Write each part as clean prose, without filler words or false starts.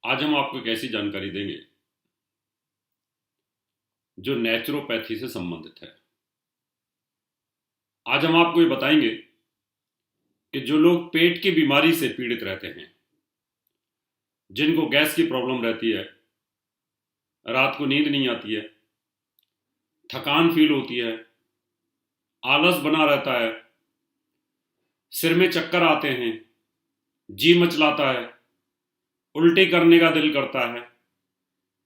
आज हम आपको एक ऐसी जानकारी देंगे जो नेचुरोपैथी से संबंधित है। आज हम आपको ये बताएंगे कि जो लोग पेट की बीमारी से पीड़ित रहते हैं, जिनको गैस की प्रॉब्लम रहती है, रात को नींद नहीं आती है, थकान फील होती है, आलस बना रहता है, सिर में चक्कर आते हैं, जी मचलाता है, उल्टी करने का दिल करता है,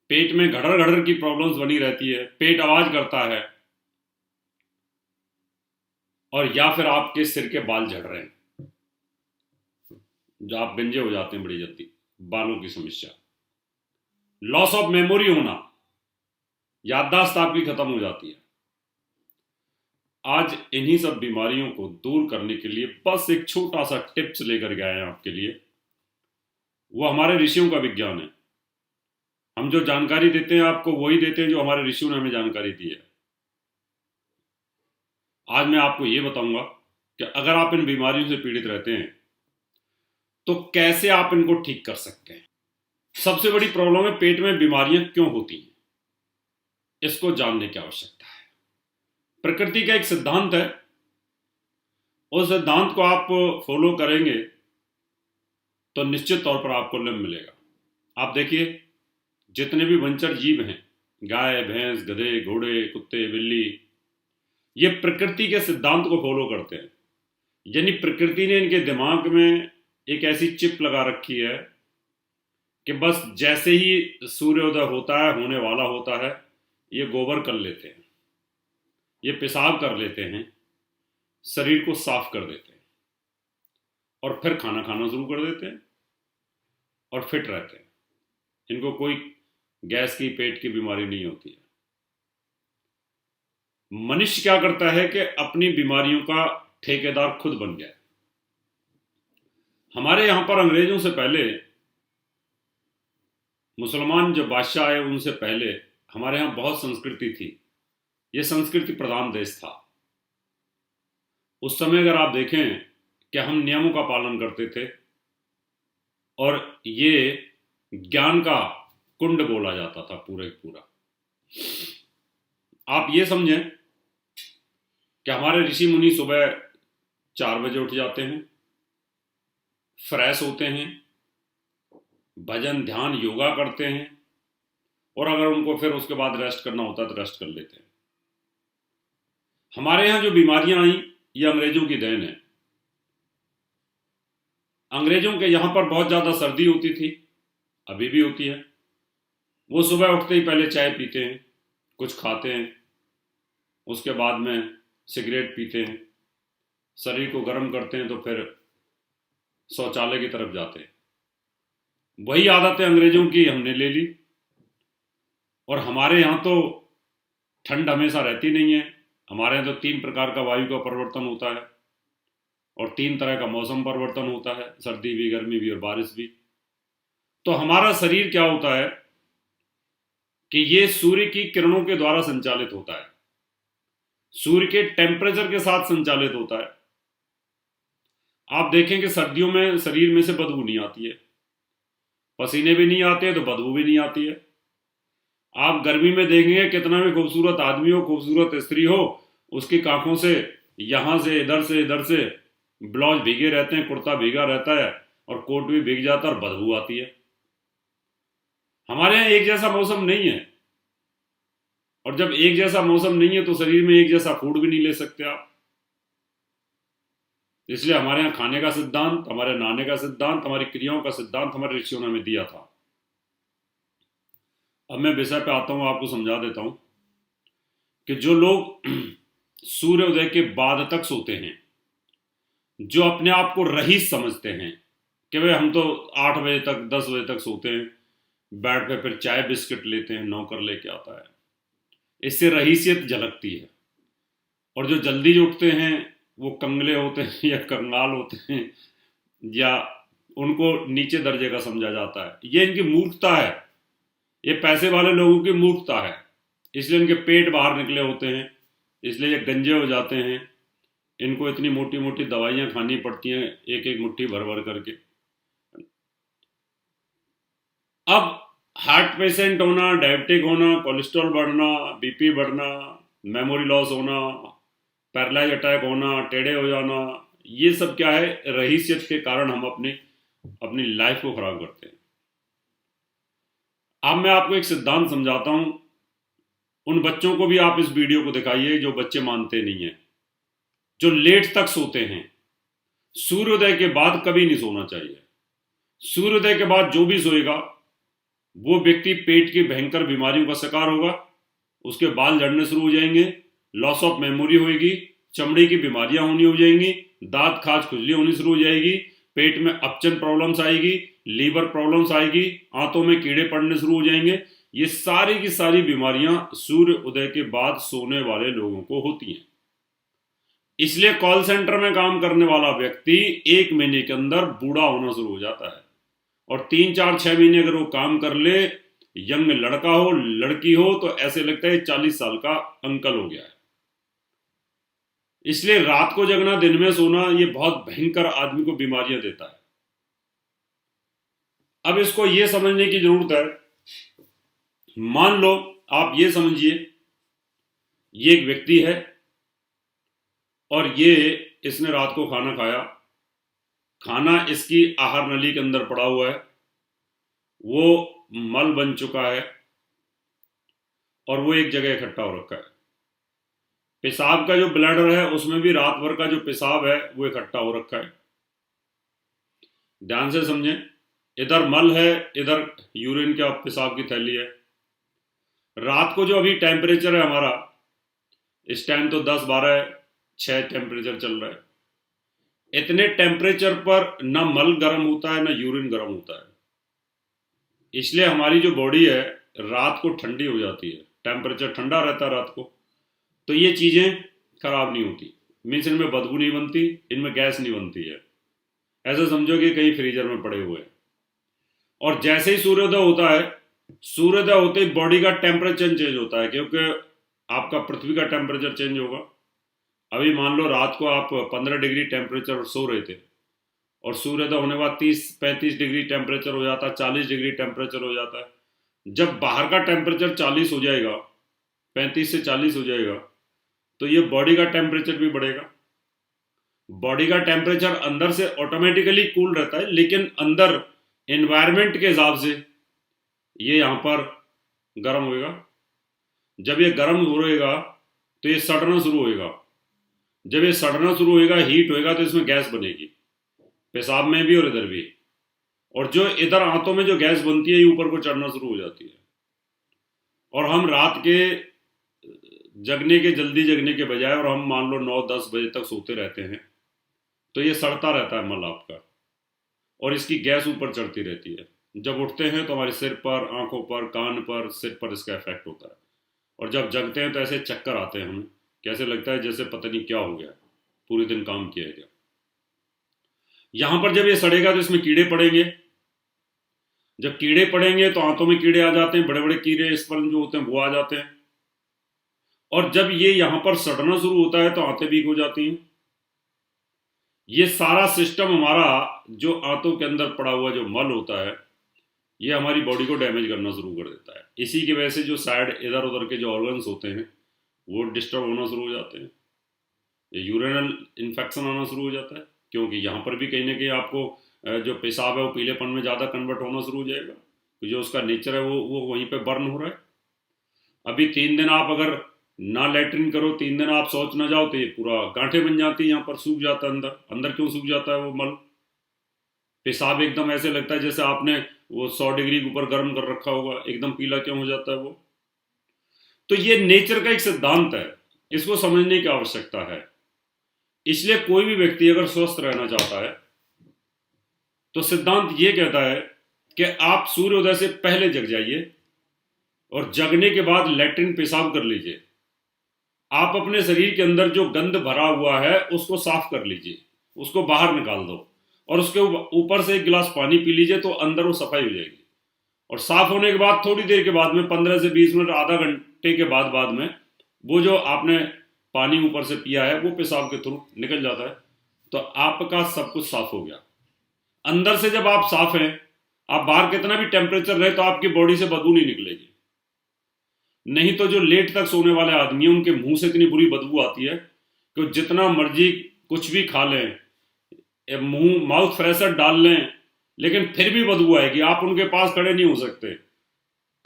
पेट में घड़र घड़र की प्रॉब्लम्स बनी रहती है, पेट आवाज करता है, और या फिर आपके सिर के बाल झड़ रहे हैं, जो आप गंजे हो जाते हैं बड़ी जल्दी, बालों की समस्या, लॉस ऑफ मेमोरी होना, याददाश्त आपकी खत्म हो जाती है। आज इन्हीं सब बीमारियों को दूर करने के लिए बस एक छोटा सा टिप्स लेकर के आए हैं आपके लिए। वो हमारे ऋषियों का विज्ञान है। हम जो जानकारी देते हैं आपको वही देते हैं जो हमारे ऋषियों ने हमें जानकारी दी है। आज मैं आपको ये बताऊंगा कि अगर आप इन बीमारियों से पीड़ित रहते हैं तो कैसे आप इनको ठीक कर सकते हैं। सबसे बड़ी प्रॉब्लम है पेट में बीमारियां क्यों होती हैं, इसको जानने की आवश्यकता है। प्रकृति का एक सिद्धांत है, उस सिद्धांत को आप फॉलो करेंगे तो निश्चित तौर पर आपको लाभ मिलेगा। आप देखिए, जितने भी वंचर जीव हैं, गाय भैंस गधे घोड़े कुत्ते बिल्ली, ये प्रकृति के सिद्धांत को फॉलो करते हैं। यानी प्रकृति ने इनके दिमाग में एक ऐसी चिप लगा रखी है कि बस जैसे ही सूर्योदय होता है, होने वाला होता है, ये गोबर कर लेते हैं, ये पेशाब कर लेते हैं, शरीर को साफ कर देते हैं और फिर खाना खाना शुरू कर देते हैं और फिट रहते हैं। इनको कोई गैस की पेट की बीमारी नहीं होती है। मनुष्य क्या करता है कि अपनी बीमारियों का ठेकेदार खुद बन गया है। हमारे यहां पर अंग्रेजों से पहले, मुसलमान जो बादशाह आए उनसे पहले हमारे यहां बहुत संस्कृति थी। यह संस्कृति प्रधान देश था। उस समय अगर आप देखें कि हम नियमों का पालन करते थे और ये ज्ञान का कुंड बोला जाता था पूरे पूरा। आप ये समझें कि हमारे ऋषि मुनि सुबह 4 बजे उठ जाते हैं, फ्रेश होते हैं, भजन ध्यान योगा करते हैं और अगर उनको फिर उसके बाद रेस्ट करना होता है तो रेस्ट कर लेते हैं। हमारे यहां जो बीमारियां आई ये अंग्रेजों की देन है। अंग्रेजों के यहां पर बहुत ज्यादा सर्दी होती थी, अभी भी होती है। वो सुबह उठते ही पहले चाय पीते हैं, कुछ खाते हैं, उसके बाद में सिगरेट पीते हैं, शरीर को गर्म करते हैं तो फिर शौचालय की तरफ जाते हैं। वही आदतें अंग्रेजों की हमने ले ली और हमारे यहाँ तो ठंड हमेशा रहती नहीं है। हमारे यहाँ तो 3 प्रकार का वायु का परिवर्तन होता है और 3 तरह का मौसम परिवर्तन होता है, सर्दी भी, गर्मी भी और बारिश भी। तो हमारा शरीर क्या होता है कि ये सूर्य की किरणों के द्वारा संचालित होता है, सूर्य के टेम्परेचर के साथ संचालित होता है। आप देखें कि सर्दियों में शरीर में से बदबू नहीं आती है, पसीने भी नहीं आते हैं तो बदबू भी नहीं आती है। आप गर्मी में देखेंगे कितना भी खूबसूरत आदमी हो, खूबसूरत स्त्री हो, उसकी आंखों से यहां से इधर से ब्लाउज भीगे रहते हैं, कुर्ता भीगा रहता है और कोट भी भीग जाता है और बदबू आती है। हमारे यहाँ एक जैसा मौसम नहीं है और जब एक जैसा मौसम नहीं है तो शरीर में एक जैसा फूड भी नहीं ले सकते आप। इसलिए हमारे यहाँ खाने का सिद्धांत, हमारे नहाने का सिद्धांत, हमारी क्रियाओं का सिद्धांत हमारे ऋषियों ने हमें दिया था। अब मैं विषय पे आता हूं, आपको समझा देता हूं कि जो लोग सूर्योदय के बाद तक सोते हैं, जो अपने आप को रईस समझते हैं कि भाई हम तो 8 बजे तक 10 बजे तक सोते हैं, बेड पे फिर चाय बिस्किट लेते हैं, नौकर लेके आता है, इससे रईसियत झलकती है। और जो जल्दी उठते हैं वो कंगले होते हैं या कंगाल होते हैं या उनको नीचे दर्जे का समझा जाता है। ये इनकी मूर्खता है, ये पैसे वाले लोगों की मूर्खता है। इसलिए इनके पेट बाहर निकले होते हैं, इसलिए ये गंजे हो जाते हैं। इनको इतनी मोटी मोटी दवाइयां खानी पड़ती हैं, एक एक मुट्ठी भर भर करके। अब हार्ट पेशेंट होना, डायबिटिक होना, कोलेस्ट्रॉल बढ़ना, बीपी बढ़ना, मेमोरी लॉस होना, पैरालाइज अटैक होना, टेढ़े हो जाना, ये सब क्या है, रहीसियत के कारण हम अपनी अपनी लाइफ को खराब करते हैं। अब मैं आपको एक सिद्धांत समझाता हूं। उन बच्चों को भी आप इस वीडियो को दिखाइए जो बच्चे मानते नहीं है, जो लेट तक सोते हैं। सूर्योदय के बाद कभी नहीं सोना चाहिए। सूर्योदय के बाद जो भी सोएगा वो व्यक्ति पेट की भयंकर बीमारियों का शिकार होगा। उसके बाल झड़ने शुरू हो जाएंगे, लॉस ऑफ मेमोरी होगी, चमड़ी की बीमारियां होनी हो जाएंगी, दांत खाज खुजली होनी शुरू हो जाएगी, पेट में अपचन प्रॉब्लम्स आएगी, लीवर प्रॉब्लम्स आएगी, आंतों में कीड़े पड़ने शुरू हो जाएंगे। ये सारी की सारी बीमारियां सूर्य उदय के बाद सोने वाले लोगों को होती हैं। इसलिए कॉल सेंटर में काम करने वाला व्यक्ति 1 महीने के अंदर बूढ़ा होना शुरू हो जाता है, और 3, 4, 6 महीने अगर वो काम कर ले, यंग लड़का हो लड़की हो, तो ऐसे लगता है 40 साल का अंकल हो गया है। इसलिए रात को जगना, दिन में सोना, ये बहुत भयंकर आदमी को बीमारियां देता है। अब इसको ये समझने की जरूरत है। मान लो आप ये समझिए, ये एक व्यक्ति है और इसने रात को खाना खाया, खाना इसकी आहार नली के अंदर पड़ा हुआ है, वो मल बन चुका है और वो एक जगह इकट्ठा हो रखा है। पेशाब का जो ब्लैडर है उसमें भी रात भर का जो पेशाब है वो इकट्ठा हो रखा है। ध्यान से समझें, इधर मल है, इधर यूरिन का पेशाब की थैली है। रात को जो अभी टेम्परेचर है हमारा, इस टाइम तो 10, 12, 6 टेम्परेचर चल रहा है। इतने टेम्परेचर पर ना मल गर्म होता है ना यूरिन गर्म होता है। इसलिए हमारी जो बॉडी है रात को ठंडी हो जाती है, टेम्परेचर ठंडा रहता है रात को, तो ये चीजें खराब नहीं होती। मीन्स इनमें बदबू नहीं बनती, इनमें गैस नहीं बनती है। ऐसा समझो कि कहीं फ्रीजर में पड़े हुए हैं। और जैसे ही सूर्योदय होता है, सूर्योदय होते ही बॉडी का टेम्परेचर चेंज होता है, क्योंकि आपका पृथ्वी का टेम्परेचर चेंज होगा। अभी मान लो रात को आप 15 डिग्री टेम्परेचर सो रहे थे, और सूर्योदय होने के बाद 30-35 डिग्री टेम्परेचर हो जाता है, 40 डिग्री टेम्परेचर हो जाता है। जब बाहर का टेम्परेचर 40 हो जाएगा, 35 से 40 हो जाएगा, तो ये बॉडी का टेम्परेचर भी बढ़ेगा। बॉडी का टेम्परेचर अंदर से ऑटोमेटिकली कूल रहता है, लेकिन अंदर एनवायरनमेंट के हिसाब से ये यहां पर गर्म होएगा। जब ये गर्म होएगा तो ये सड़ना शुरू होएगा। जब ये सड़ना शुरू होएगा, हीट होएगा, तो इसमें गैस बनेगी, पेशाब में भी और इधर भी। और जो इधर आंतों में जो गैस बनती है ये ऊपर को चढ़ना शुरू हो जाती है। और हम रात के जगने के, जल्दी जगने के बजाय, और हम मान लो 9-10 बजे तक सोते रहते हैं, तो ये सड़ता रहता है मल आपका, और इसकी गैस ऊपर चढ़ती रहती है। जब उठते हैं तो हमारे सिर पर, आंखों पर, कान पर, सिर पर इसका इफेक्ट होता है। और जब जगते हैं तो ऐसे चक्कर आते हैं हमें, कैसे लगता है जैसे पता नहीं क्या हो गया, पूरे दिन काम किया गया। यहां पर जब ये सड़ेगा तो इसमें कीड़े पड़ेंगे। जब कीड़े पड़ेंगे तो आंतों में कीड़े आ जाते हैं, बड़े बड़े कीड़े स्पर्म जो होते हैं वो आ जाते हैं। और जब ये यहां पर सड़ना शुरू होता है तो आंतें वीक हो जाती हैं। ये सारा सिस्टम हमारा, जो आंतों के अंदर पड़ा हुआ जो मल होता है, ये हमारी बॉडी को डैमेज करना शुरू कर देता है। इसी की वजह से जो साइड इधर उधर के जो ऑर्गन्स होते हैं वो डिस्टर्ब होना शुरू हो जाते हैं। ये यूरिनल इन्फेक्शन आना शुरू हो जाता है, क्योंकि यहाँ पर भी कहीं ना कहीं आपको जो पेशाब है वो पीलेपन में ज़्यादा कन्वर्ट होना शुरू हो जाएगा, तो जो उसका नेचर है वो वहीं पे बर्न हो रहा है। अभी 3 दिन आप अगर ना लेटरिन करो, 3 दिन आप शौच ना जाओ, तो ये पूरा गांठें बन जाती है, यहाँ पर सूख जाता है अंदर। अंदर क्यों सूख जाता है वो मल? पेशाब एकदम ऐसे लगता है जैसे आपने वो 100 डिग्री के ऊपर गर्म कर रखा होगा, एकदम पीला क्यों हो जाता है वो? तो ये नेचर का एक सिद्धांत है, इसको समझने की आवश्यकता है। इसलिए कोई भी व्यक्ति अगर स्वस्थ रहना चाहता है तो सिद्धांत ये कहता है कि आप सूर्योदय से पहले जग जाइए, और जगने के बाद लैट्रिन पेशाब कर लीजिए। आप अपने शरीर के अंदर जो गंद भरा हुआ है उसको साफ कर लीजिए, उसको बाहर निकाल दो, और उसके ऊपर से 1 गिलास पानी पी लीजिए, तो अंदर वो सफाई हो जाएगी। और साफ होने के बाद थोड़ी देर के बाद में, 15 से 20 मिनट, आधा घंटे के बाद में वो जो आपने पानी ऊपर से पिया है वो पेशाब के थ्रू निकल जाता है, तो आपका सब कुछ साफ हो गया। अंदर से जब आप साफ हैं आप बाहर कितना भी टेम्परेचर रहे तो आपकी बॉडी से बदबू नहीं निकलेगी। नहीं तो जो लेट तक सोने वाले आदमी हैं उनके मुंह से इतनी बुरी बदबू आती है कि जितना मर्जी कुछ भी खा लें, मुंह माउथ फ्रेशर डाल लें, लेकिन फिर भी बदबू आएगी। आप उनके पास खड़े नहीं हो सकते।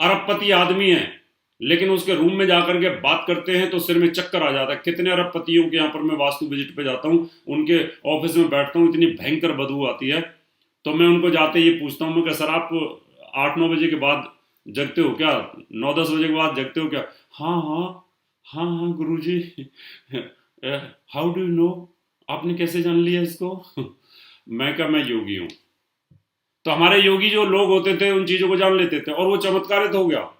अरबपति आदमी है लेकिन उसके रूम में जाकर के बात करते हैं तो सिर में चक्कर आ जाता है। कितने अरबपतियों के यहाँ पर मैं वास्तु विजिट पे जाता हूँ, उनके ऑफिस में बैठता हूँ, इतनी भयंकर बदबू आती है। तो मैं उनको जाते ये पूछता हूँ, मैं क्या सर आप 8-9 बजे के बाद जगते हो क्या, 9-10 बजे के बाद जगते हो क्या? हाँ हाँ हाँ हाँ गुरुजी। हाउ डू यू नो, आपने कैसे जान लिया इसको? मैं क्या, मैं योगी हूँ। तो हमारे योगी जो लोग होते थे उन चीजों को जान लेते थे। और वो चमत्कारित हो गया,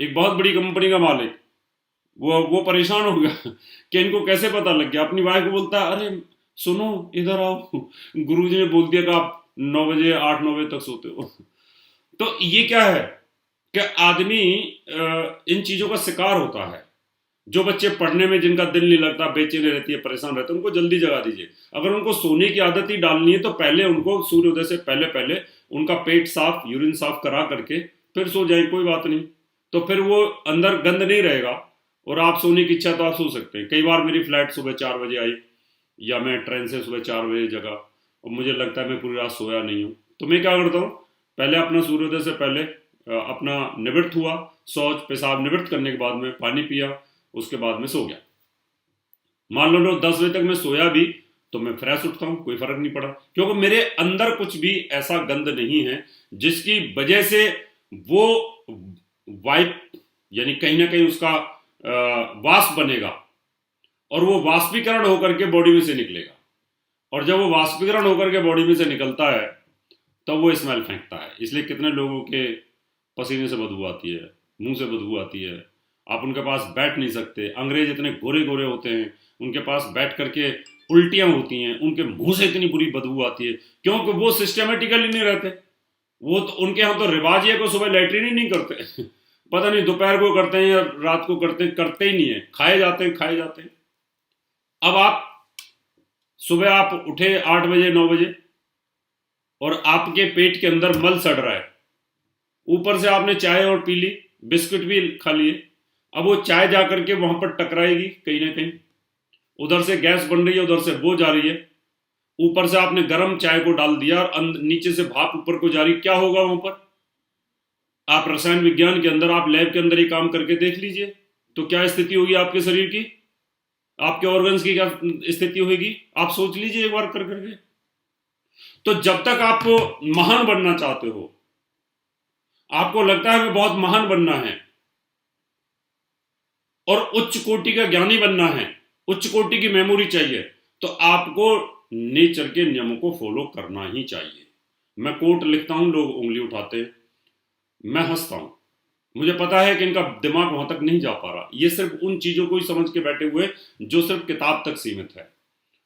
एक बहुत बड़ी कंपनी का मालिक, वो परेशान हो गया कि इनको कैसे पता लग गया। अपनी वाइफ को बोलता है, अरे सुनो इधर आओ, गुरुजी ने बोल दिया कि आप 9 बजे 8-9 बजे तक सोते हो। तो ये क्या है कि आदमी इन चीजों का शिकार होता है। जो बच्चे पढ़ने में जिनका दिल नहीं लगता, बेचैनी रहती है, परेशान रहते हैं, उनको जल्दी जगा दीजिए। अगर उनको सोने की आदत ही डालनी है तो पहले उनको सूर्योदय से पहले पहले उनका पेट साफ, यूरिन साफ करा करके फिर सो जाए, कोई बात नहीं। तो फिर वो अंदर गंद नहीं रहेगा और आप सोने की इच्छा तो आप सो सकते हैं। कई बार मेरी फ्लाइट सुबह 4 बजे आई या मैं ट्रेन से सुबह 4 बजे जगा और मुझे लगता है मैं पूरी रात सोया नहीं हूँ, तो मैं क्या करता हूँ, पहले अपना सूर्योदय से पहले अपना निवृत्त हुआ, शौच पेशाब निवृत्त करने के बाद में पानी पिया, उसके बाद में सो गया। मान लो 10 बजे तक मैं सोया भी तो मैं फ्रेश उठता हूं, कोई फर्क नहीं पड़ा, क्योंकि मेरे अंदर कुछ भी ऐसा गंद नहीं है जिसकी वजह से वो वाइप यानी कहीं ना कहीं उसका वाष्प बनेगा और वो वाष्पीकरण होकर के बॉडी में से निकलेगा। और जब वो वाष्पीकरण होकर के बॉडी में से निकलता है तब वो स्मेल फेंकता है। इसलिए कितने लोगों के पसीने से बदबू आती है, मुंह से बदबू आती है, आप उनके पास बैठ नहीं सकते। अंग्रेज इतने गोरे गोरे होते हैं, उनके पास बैठ करके उल्टियां होती हैं, उनके मुंह से इतनी बुरी बदबू आती है, क्योंकि वो सिस्टमेटिकली नहीं रहते। वो तो उनके यहाँ तो रिवाज है को सुबह लेटरिन ही नहीं करते पता नहीं दोपहर को करते हैं या रात को करते ही नहीं है, खाए जाते हैं। अब आप सुबह आप उठे 8 बजे 9 बजे और आपके पेट के अंदर मल सड़ रहा है, ऊपर से आपने चाय और पी ली, बिस्कुट भी खा लिए। अब वो चाय जाकर के वहां पर टकराएगी कहीं ना कहीं, उधर से गैस बन रही है, उधर से वो जा रही है, ऊपर से आपने गर्म चाय को डाल दिया और नीचे से भाप ऊपर को जा रही, क्या होगा वहां पर? आप रसायन विज्ञान के अंदर, आप लैब के अंदर ही काम करके देख लीजिए तो क्या स्थिति होगी आपके शरीर की, आपके ऑर्गन्स की क्या स्थिति होगी, आप सोच लीजिए एक बार कर करके। तो जब तक आप महान बनना चाहते हो, आपको लगता है हमें बहुत महान बनना है और उच्च कोटि का ज्ञानी बनना है, उच्च कोटि की मेमोरी चाहिए, तो आपको नेचर के नियमों को फॉलो करना ही चाहिए। मैं कोट लिखता हूं, लोग उंगली उठाते हैं, मैं हंसता हूं, मुझे पता है कि इनका दिमाग वहां तक नहीं जा पा रहा। ये सिर्फ उन चीजों को ही समझ के बैठे हुए जो सिर्फ किताब तक सीमित है।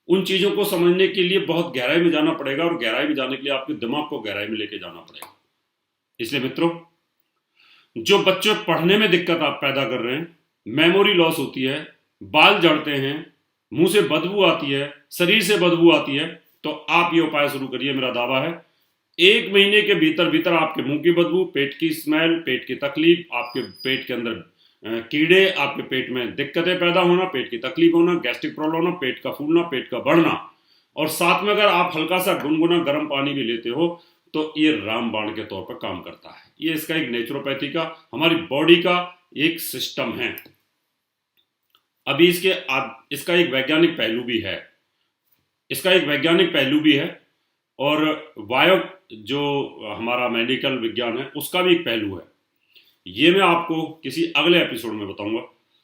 उन चीजों को समझने के लिए बहुत गहराई में जाना पड़ेगा और गहराई में जाने के लिए आपके दिमाग को गहराई में लेके जाना पड़ेगा। इसलिए मित्रों, जो बच्चे पढ़ने में दिक्कत आप पैदा कर रहे हैं, मेमोरी लॉस होती है, बाल झड़ते हैं, मुंह से बदबू आती है, शरीर से बदबू आती है, तो आप ये उपाय शुरू करिए। मेरा दावा है 1 महीने के भीतर भीतर आपके मुंह की बदबू, पेट की स्मेल, पेट की तकलीफ, आपके पेट के अंदर कीड़े, आपके पेट में दिक्कतें पैदा होना, पेट की तकलीफ होना, गैस्ट्रिक प्रॉब्लम होना, पेट का फूलना, पेट का बढ़ना, और साथ में अगर आप हल्का सा गुनगुना गर्म पानी भी लेते हो तो ये रामबाण के तौर पर काम करता है। ये इसका एक नेचुरोपैथी का, हमारी बॉडी का एक सिस्टम है। अभी इसका एक वैज्ञानिक पहलू भी है, और बायो जो हमारा मेडिकल विज्ञान है उसका भी एक पहलू है। ये मैं आपको किसी अगले एपिसोड में बताऊंगा।